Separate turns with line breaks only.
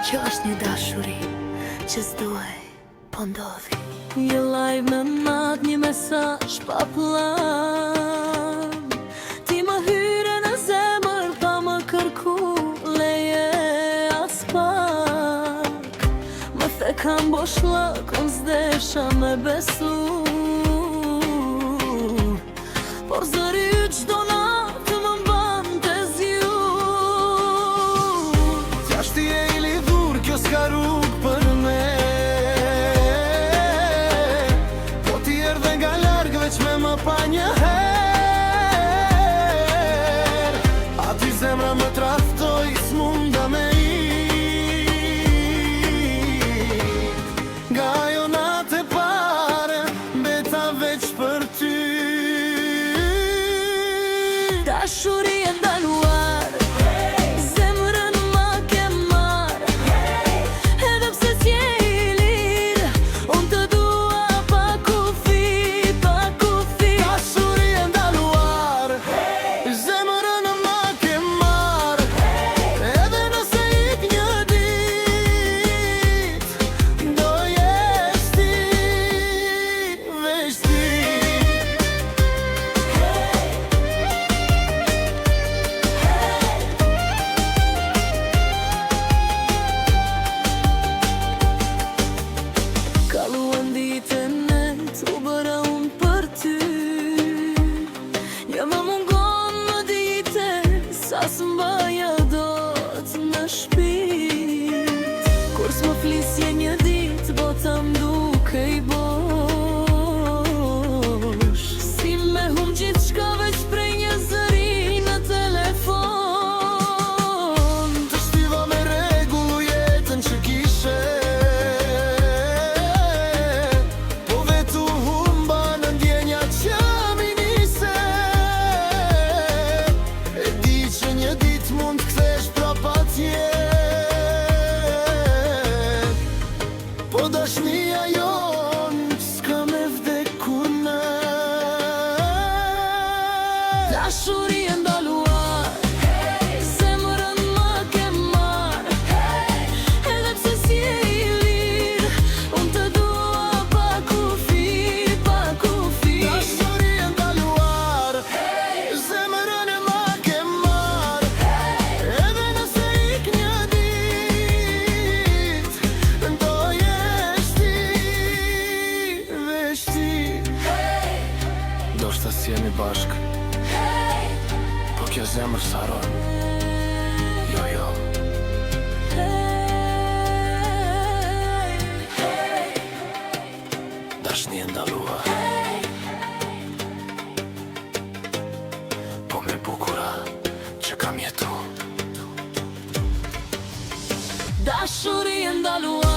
Kjo është një dashuri që s'duaj, po ndodhi.
Një live me natë, një mesazh pa plan. Ti më hyre në zemër pa më kërku leje as pak. Më the kam boshllëk, unë s'desha me besu. Por zëri yt çdo natë më mban të zju.
Qashti e i lidhur, kjo s'ka rrug për me. Po ti erdhe nga larg veç me më pa një her. Aty zemra më traftoj, s'munda me i. Nga ajo natë e pare, mbeta veç për ty.
Dashuri e ndaluar, zemrën ma ke marr. Edhe pse s'je i lirë, unë të dua pa kufi, pa kufi.
Dashuri e ndaluar, zemrën ma ke marr. Edhe nëse ik një dit, do jesh ti, veç ti.
Kaluan ditën e t'u bëra unë për ty. Ja më mungon më dite, sa s'mbaja dot në shpirt. Kur s'më flisje një dit, bota m'duke i bosh. Si me hum gjithçka veç prej një zëri në telefon.
Të shtiva me regullu jetën që kishe. Po vetu humba në ndjenja që mi nise. E di që një dit mund t'kthesh prapa tjetër. Po dashnia jon s'ka me vdekur në.
Dashuri e ndaluar, zemrën ma ke marr. Edhe pse s'je i lirë, unë të dua pa kufi, pa kufi.
Dashuri e ndaluar, zemrën ma ke marr. Edhe nëse ik një dit, do jesh ti, veç ti. Do shta s'jemi bashk, po kjo zemër s'haron. Jo, jo. Dashni e ndaluar, po me bukura që kam jetu.
Dashuri e ndaluar.